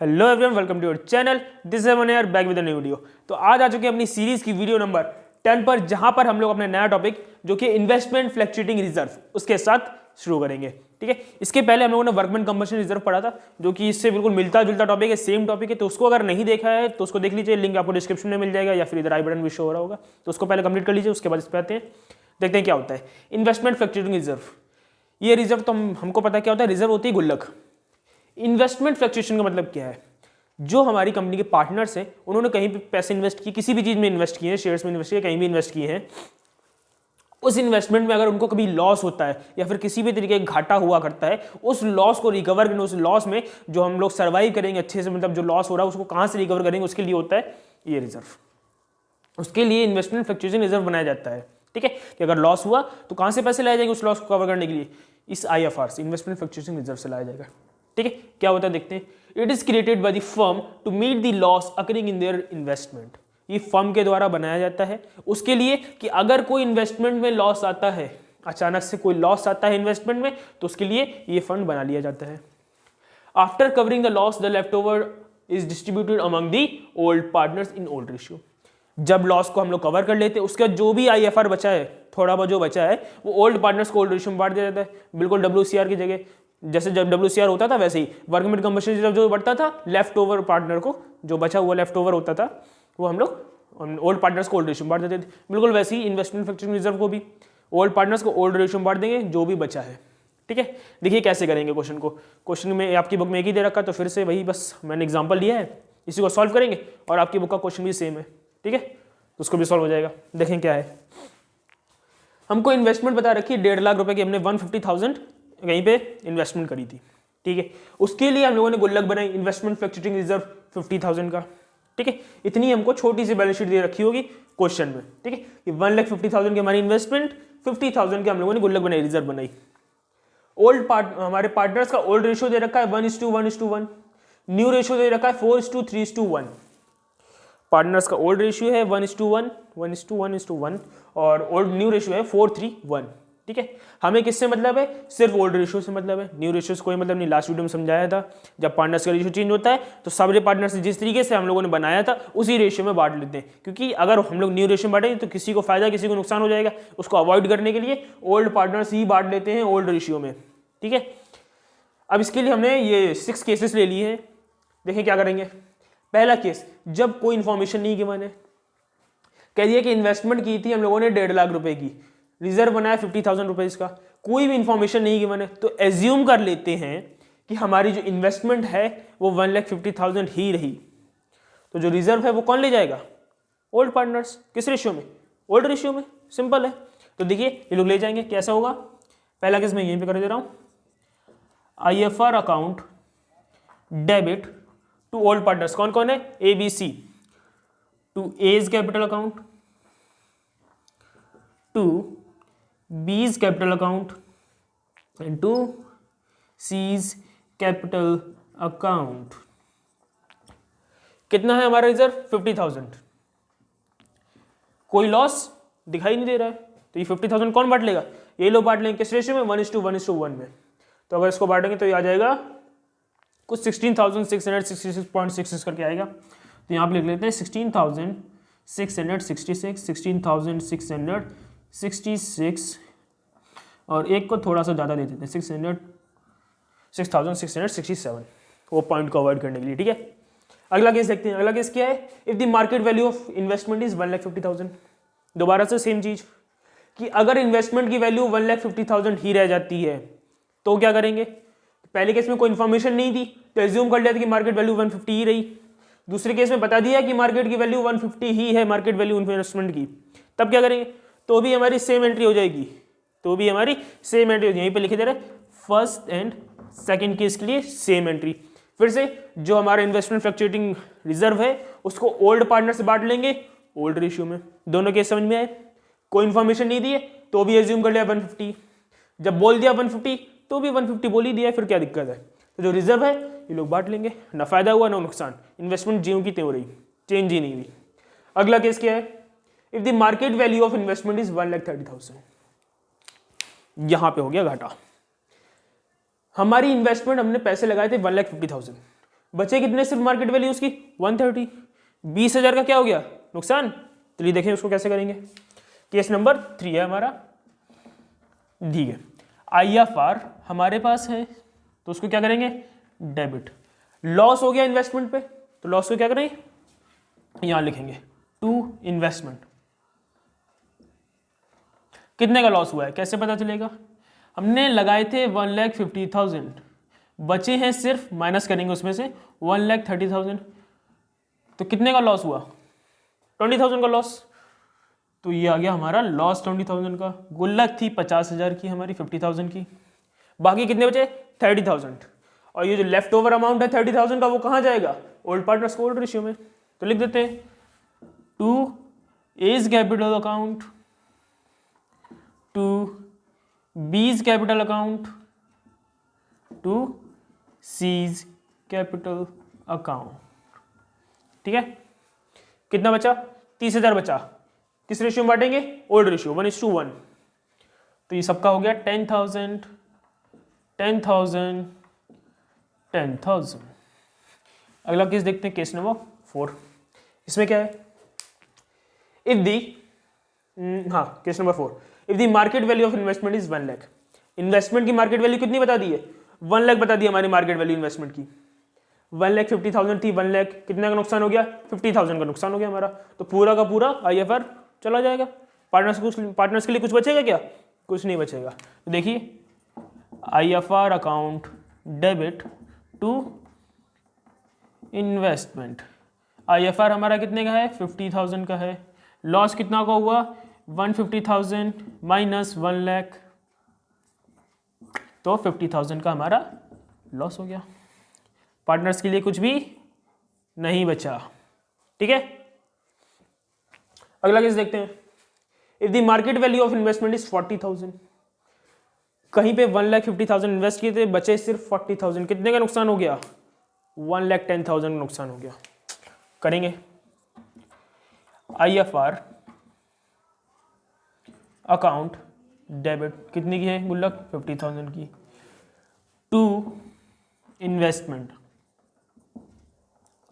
Hello everyone, welcome to your channel. This is one year back with a new video. तो आज आ चुके हैं अपनी सीरीज की वीडियो नंबर 10 पर, जहां पर हम लोग अपने नया टॉपिक जो कि इन्वेस्टमेंट फ्लक्चुएटिंग रिजर्व उसके साथ शुरू करेंगे। ठीक है, इसके पहले हम लोगों ने वर्कमैन कंबशन रिजर्व पढ़ा था, जो कि इससे बिल्कुल मिलता जुलता टॉपिक है, सेम टॉपिक है। तो उसको अगर नहीं देखा है तो उसको देख लीजिए, लिंक आपको डिस्क्रिप्शन में मिल जाएगा या फिर इधर आई बटन भी शो हो रहा होगा। तो उसको पहले कंप्लीट कर लीजिए, उसके बाद इस पर आते हैं, देखते हैं क्या होता है इन्वेस्टमेंट फ्लक्चुएटिंग रिजर्व। ये रिजर्व तो हमको पता है क्या होता है। रिजर्व होती है गुल्लक। इन्वेस्टमेंट फ्लक्चुएशन का मतलब क्या है? जो हमारी कंपनी के पार्टनर्स हैं, उन्होंने कहीं पे पैसे इन्वेस्ट किए, किसी भी चीज़ में इन्वेस्ट किए हैं, शेयर्स में इन्वेस्ट किए, कहीं भी इन्वेस्ट किए हैं, उस इन्वेस्टमेंट में अगर उनको कभी लॉस होता है या फिर किसी भी तरीके का घाटा हुआ करता है, उस लॉस को रिकवर करने, उस लॉस में जो हम लोग सर्वाइव करेंगे अच्छे से, मतलब जो लॉस हो रहा है उसको कहाँ से रिकवर करेंगे, उसके लिए होता है ये रिजर्व। उसके लिए इन्वेस्टमेंट फ्लक्चुएशन रिजर्व बनाया जाता है। ठीक है, कि अगर लॉस हुआ तो कहाँ से पैसे लाए जाएंगे उस लॉस को कवर करने के लिए? इस IFR से, इन्वेस्टमेंट फ्लक्चुएशन रिजर्व से लाया जाएगा। ठीक है, क्या होता है देखते हैं। It is created by the firm to meet the loss occurring in their investment. ये फर्म के द्वारा बनाया जाता है उसके लिए कि अगर कोई इन्वेस्टमेंट में लॉस आता है, अचानक से कोई लॉस आता है इन्वेस्टमेंट में, तो उसके लिए ये फंड बना लिया जाता है। After covering the loss, the left over is distributed among the old partners in old ratio. जब लॉस को हम लोग कवर कर लेते हैं, उसका जो भी IFR बचा है, थोड़ा बहुत जो बचा है, वो ओल्ड पार्टनर्स को ओल्ड रेशियो में बांट दिया जाता है, बिल्कुल WCR की जगह। जैसे जब WCR होता था वैसे ही वर्कमैन कंबशन रिजर्व जो बढ़ता था, लेफ्ट ओवर पार्टनर को जो बचा हुआ लेफ्ट ओवर होता था, वो हम लोग ओल्ड पार्टनर्स को ओल्ड रेशियो में बांट देते थे। बिल्कुल वैसे ही इन्वेस्टमेंट फ्लक्चुएटिंग रिजर्व को भी ओल्ड पार्टनर्स को ओल्ड रेशियो में बांट देंगे जो भी बचा है। ठीक है, देखिए कैसे करेंगे क्वेश्चन को। क्वेश्चन में आपकी बुक में एक ही दे रखा है, तो फिर से वही बस मैंने एग्जाम्पल लिया है, इसी को सॉल्व करेंगे और आपकी बुक का क्वेश्चन भी सेम है। ठीक है, तो उसको भी सॉल्व हो जाएगा। देखें क्या है। हमको इन्वेस्टमेंट बता रखी है 1.5 लाख रुपए की, हमने 150,000 कहीं पे इन्वेस्टमेंट करी थी। ठीक है, उसके लिए हम लोगों ने गुल्लक बनाई, इन्वेस्टमेंट फ्लक्चुएटिंग रिजर्व 50,000 का। ठीक है, इतनी हमको छोटी सी बैलेंस शीट दे रखी होगी क्वेश्चन में। ठीक है, कि 1,50,000 की हमारी इन्वेस्टमेंट, 50,000 के हम लोगों ने गुल्लक बनाई, रिजर्व बनाई। हमारे पार्टनर्स का ओल्ड रेशियो दे रखा है 1:1:1, न्यू रेशियो दे रखा है 4:3:1। पार्टनर्स का ओल्ड रेशियो है 1:1:1 और ओल्ड न्यू रेशियो है 4:3:1। ठीक है, हमें किससे मतलब है? सिर्फ ओल्ड रेशियो से मतलब है, न्यू रेशियो से कोई मतलब नहीं। लास्ट वीडियो में समझाया था, जब पार्टनर्स का रेशियो चेंज होता है तो सारे पार्टनर्स जिस तरीके से हम लोगों ने बनाया था उसी रेशियो में बांट लेते हैं, क्योंकि अगर हम लोग न्यू रेशियो में बांटेंगे तो किसी को फायदा किसी को नुकसान हो जाएगा। उसको अवॉइड करने के लिए ओल्ड पार्टनर्स ही बांट लेते हैं ओल्ड रेशियो में। ठीक है, अब इसके लिए हमने ये 6 केसेस ले लिए हैं। देखें क्या करेंगे। पहला केस, जब कोई इंफॉर्मेशन नहीं गिवन है, कह दिया कि इन्वेस्टमेंट की थी हम लोगों ने 1.5 लाख रुपए की, रिजर्व बनाया 50,000 रुपीज का, कोई भी इंफॉर्मेशन नहीं गिवन है, तो एज्यूम कर लेते हैं कि हमारी जो इन्वेस्टमेंट है वो 1,50,000 ही रही। तो जो रिजर्व है वो कौन ले जाएगा? Old partners. किस रेशियो में? ओल्ड रेशियो में। सिंपल है। तो देखिए ये लोग ले जाएंगे। कैसा होगा? पहला केस मैं यहीं पे कर दे रहा हूं। IFR account debit to old partners. कौन कौन है? ABC। To A's capital account, to B's capital account and to C's capital account. कितना है हमारा रिजर्व? 50,000। कोई लॉस दिखाई नहीं दे रहा है, तो ये 50,000 कौन बांट लेगा? ये लोग बांट लेंगे। किस रेशियो में? 1:1:1 में। तो अगर इसको बांटेंगे तो ये आ जाएगा कुछ 16,666.66 करके आएगा। तो यहाँ पे लिख लेते हैं 16,666 और एक को थोड़ा सा ज़्यादा दे देते हैं 6,667 वो पॉइंट को अवॉइड करने के लिए। ठीक है, अगला केस देखते हैं। अगला केस क्या है? If the market value of investment is 1,50,000। दोबारा से सेम चीज कि अगर इन्वेस्टमेंट की वैल्यू 1,50,000 ही रह जाती है तो क्या करेंगे? पहले केस में कोई इन्फॉर्मेशन नहीं थी तो एज्यूम कर लिया था कि मार्केट वैल्यू 150 ही रही। दूसरे केस में बता दिया कि मार्केट की वैल्यू 150 ही है, मार्केट वैल्यू इन्वेस्टमेंट की। तब क्या करेंगे? तो भी हमारी सेम एंट्री हो जाएगी। यहीं पे लिखे दे रहे फर्स्ट एंड सेकंड केस के लिए सेम एंट्री। फिर से जो हमारा इन्वेस्टमेंट फ्लक्चुएटिंग रिजर्व है उसको ओल्ड पार्टनर से बांट लेंगे ओल्ड रेशियो में। दोनों केस समझ में आए? कोई इन्फॉर्मेशन नहीं दी है तो भी एज्यूम कर लिया 150। जब बोल दिया 150 तो भी 150 बोल ही दिया, फिर क्या दिक्कत है? तो जो रिजर्व है ये लोग बांट लेंगे, ना फायदा हुआ ना नुकसान। इन्वेस्टमेंट ज्यों की त्यों रही, चेंज ही नहीं हुई। अगला केस क्या है? If the market value of investment is 1,30,000। यहां पे हो गया घाटा। हमारी इन्वेस्टमेंट, हमने पैसे लगाए थे 1,50,000, बचे कितने सिर्फ मार्केट वैल्यू उसकी 130, 20,000 का क्या हो गया नुकसान। चलिए देखें उसको कैसे करेंगे। केस नंबर 3 है हमारा, ठीक है। IFR हमारे पास है तो उसको क्या करेंगे, डेबिट। लॉस हो गया इन्वेस्टमेंट पे, तो लॉस को क्या करेंगे, यहां लिखेंगे टू इन्वेस्टमेंट। कितने का लॉस हुआ है कैसे पता चलेगा, हमने लगाए थे 1,50,000, बचे हैं सिर्फ, माइनस करेंगे उसमें से 1,30,000, तो कितने का लॉस हुआ, 20,000 का लॉस। तो ये आ गया हमारा लॉस 20,000 का। गुल्लक थी 50,000 की हमारी, 50,000 की, बाकी कितने बचे 30,000। और ये जो लेफ्ट ओवर अमाउंट है 30,000 का वो कहाँ जाएगा, ओल्ड पार्टनर्स को ओल्ड रेशियो में। तो लिख देते हैं to A's capital account, to B's capital account, to C's capital account. ठीक है, कितना बचा, 30,000 बचा। किस रेशियो में बांटेंगे, ओल्ड रेशियो 1:1। तो ये सबका हो गया 10,000, 10,000, 10,000। अगला केस देखते हैं, केस नंबर 4। इसमें क्या है, if the case number 4, if the market value of investment is 1 lakh. Investment की मार्केट वैल्यू कितनी बता दी है, 1 लाख बता दी हमारी मार्केट वैल्यू इन्वेस्टमेंट की। 1,50,000 थी, 1 लाख, कितने का नुकसान हो गया, 50,000 का नुकसान हो गया हमारा। तो पूरा का पूरा IFR चला जाएगा। पार्टनर्स के लिए कुछ बचेगा क्या, कुछ नहीं बचेगा। तो देखिए IFR account debit to investment. IFR हमारा कितने का है, 50,000 का है। लॉस कितना का हुआ, 150,000 माइनस 1 लाख, तो 50,000 का हमारा लॉस हो गया। पार्टनर्स के लिए कुछ भी नहीं बचा। ठीक है, अगला केस देखते हैं। If the market value of investment is 40,000, कहीं पे 1,50,000 इन्वेस्ट किए थे, बचे सिर्फ 40,000, कितने का नुकसान हो गया, 1,10,000 का नुकसान हो गया। करेंगे IFR अकाउंट डेबिट, कितनी की है गुल्लक, 50,000 की, टू इन्वेस्टमेंट।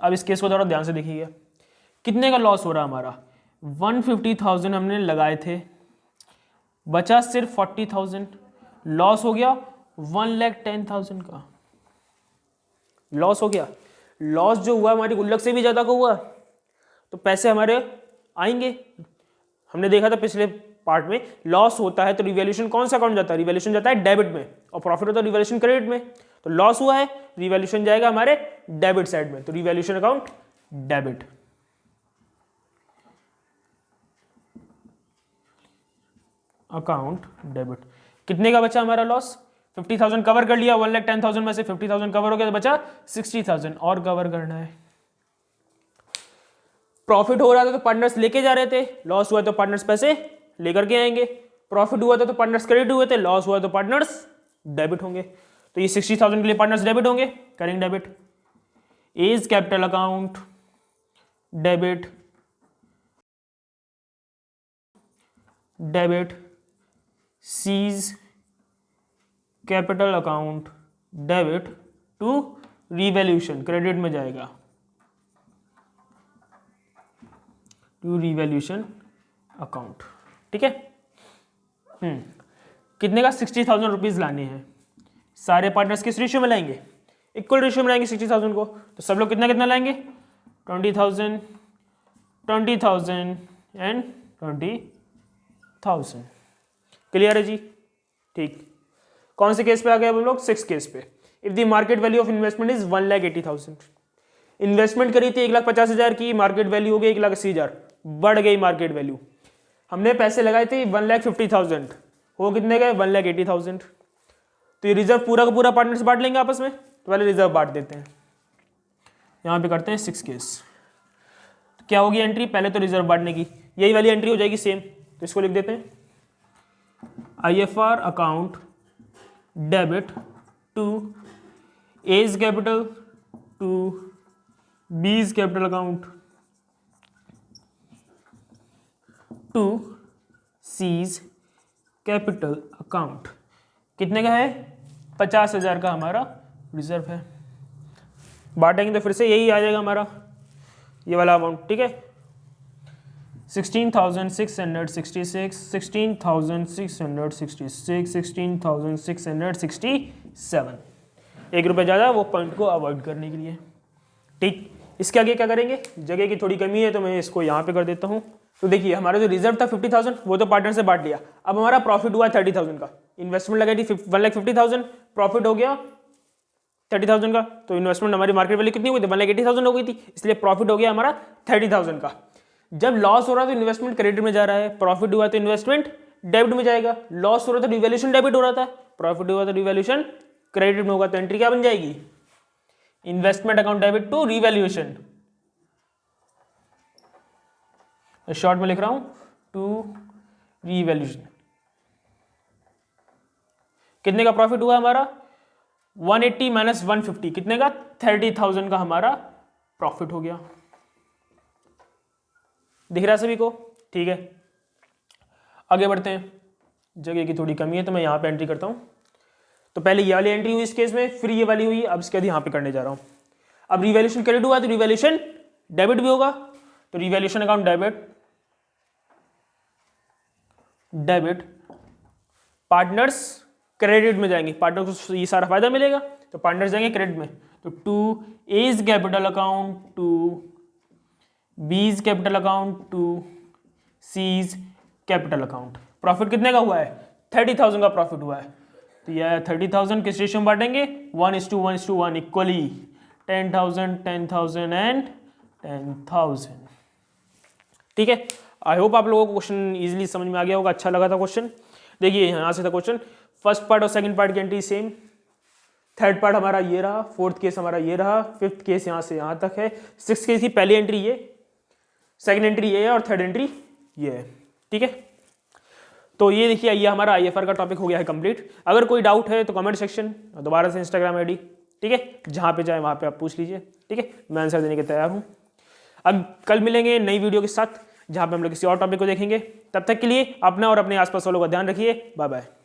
अब इस केस को थोड़ा ध्यान से देखिएगा, कितने का लॉस हो रहा है हमारा, 150,000 हमने लगाए थे, बचा सिर्फ 40,000, लॉस हो गया 1,10,000 का लॉस हो गया। लॉस जो हुआ हमारी गुल्लक से भी ज़्यादा का हुआ, तो पैसे हमारे आएंगे। हमने देखा था पिछले पार्ट में, लॉस होता है तो रिवैल्यूएशन कौन सा अकाउंट जाता है, रिवैल्यूएशन जाता है डेबिट में, और प्रॉफिट होता है रिवैल्यूएशन क्रेडिट में। तो लॉस हुआ है, रिवैल्यूएशन जाएगा हमारे डेबिट साइड में, तो revaluation account debit. Account debit, कितने का बचा हमारा लॉस, 50,000 कवर कर लिया, 1,10,000 में से 50,000 कवर हो गया, तो बचा 60,000 और कवर करना है। प्रॉफिट हो रहा था तो पार्टनर्स लेके जा रहे थे, लॉस हुआ तो पार्टनर्स पैसे लेकर के आएंगे। प्रॉफिट हुआ था तो पार्टनर्स क्रेडिट हुए थे, लॉस हुआ तो पार्टनर्स डेबिट होंगे। तो ये 60,000 के लिए पार्टनर्स डेबिट होंगे, करेंगे debit. A's capital account debit, debit C's capital account debit to revaluation, credit में जाएगा, टू रिवैल्यूएशन अकाउंट। ठीक है, कितने का, 60,000 रुपीज लाने हैं। सारे पार्टनर्स किस रेशियो में लाएंगे, इक्वल रेशियो में लाएंगे 60,000 को। तो सब लोग कितना कितना लाएंगे, 20,000, 20,000 एंड 20,000। क्लियर है जी, ठीक। कौन से केस पे आ गए हम लोग, 6 केस पे। If the market value of investment is 1,80,000, investment करी थी 1,50,000 की, मार्केट वैल्यू हो गई 1,80,000, बढ़ गई मार्केट वैल्यू। हमने पैसे लगाए थे 1,50,000, वो कितने गए, 1,80,000। तो ये रिजर्व पूरा का पूरा पार्टनर्स बांट लेंगे आपस में, तो पहले रिजर्व बांट देते हैं। यहाँ पे करते हैं 6 केस। तो क्या होगी एंट्री, पहले तो रिजर्व बांटने की, यही वाली एंट्री हो जाएगी सेम। तो इसको लिख देते हैं IFR account debit to A's capital to B's capital account to C's capital account. कितने का है, 50,000 का हमारा रिजर्व है। बांटेंगे तो फिर से यही आ जाएगा हमारा ये वाला अमाउंट, ठीक है। 16,666, 16,666, 16,667, 1 रुपये ज़्यादा वो पॉइंट को अवॉइड करने के लिए, ठीक। इसके आगे क्या करेंगे, जगह की थोड़ी कमी है तो मैं इसको यहाँ पे कर देता हूँ। तो देखिए हमारा जो रिजर्व था 50,000 वो तो पार्टनर से बांट लिया, अब हमारा प्रॉफिट हुआ 30,000 का। इन्वेस्टमेंट लगाई थी 1,50,000, प्रॉफिट हो गया 30,000 का। तो इन्वेस्टमेंट हमारी मार्केट वैल्यू कितनी हुई थी, 1,80,000 हो गई थी, इसलिए प्रॉफिट हो गया हमारा 30,000 का। जब लॉस हो रहा है तो इन्वेस्टमेंट क्रेडिट में जा रहा है, प्रॉफिट हुआ तो इन्वेस्टमेंट डेबिट में जाएगा। लॉस हो रहा था रिवैल्यूएशन डेबिट हो रहा था, प्रॉफिट हुआ तो रिवैल्यूएशन क्रेडिट में होगा। तो एंट्री क्या बन जाएगी, investment account debit to revaluation, short में लिख रहा हूं टू रिवैल्यूएशन। कितने का प्रॉफिट हुआ हमारा, 180 माइनस 150, कितने का, 30,000 का हमारा प्रॉफिट हो गया। दिख रहा है सभी को, ठीक है। आगे बढ़ते हैं, जगह की थोड़ी कमी है तो मैं यहां पे एंट्री करता हूं। तो पहले ये वाली एंट्री हुई इस केस में, फिर ये वाली हुई, अब इसके बाद यहां पे करने जा रहा हूं। अब रिवैल्यूएशन क्रेडिट हुआ तो रिवैल्यूएशन डेबिट भी होगा, तो revaluation account debit partners credit में जाएंगे, पार्टनर्स को ये सारा फायदा मिलेगा तो पार्टनर्स जाएंगे क्रेडिट में। तो to A's capital account to B's capital account to C's capital account. Profit कितने का हुआ है, 30,000 का प्रॉफिट हुआ है। तो यह 30,000 किस रेशियो में बांटेंगे, 1:1:1 इक्वली 10,000 10,000 एंड 10,000, ठीक है। आई होप आप लोगों को क्वेश्चन इजीली समझ में आ गया होगा, अच्छा लगा था क्वेश्चन। देखिए यहाँ से था क्वेश्चन, फर्स्ट पार्ट और सेकंड पार्ट की एंट्री सेम, थर्ड पार्ट हमारा ये रहा, फोर्थ केस हमारा ये रहा, फिफ्थ केस यहाँ से यहाँ तक है, सिक्स केस की पहली एंट्री ये, सेकंड एंट्री ये है और थर्ड एंट्री ये है, ठीक है। तो ये देखिए ये हमारा आईएफआर का टॉपिक हो गया है कंप्लीट। अगर कोई डाउट है तो कमेंट सेक्शन, दोबारा से इंस्टाग्राम आईडी, ठीक है, जहाँ पे जाए वहाँ पे आप पूछ लीजिए, ठीक है, मैं आंसर देने के तैयार हूँ। अब कल मिलेंगे नई वीडियो के साथ जहाँ पे हम लोग किसी और टॉपिक को देखेंगे। तब तक के लिए अपना और अपने आसपास वालों का ध्यान रखिए। Bye bye.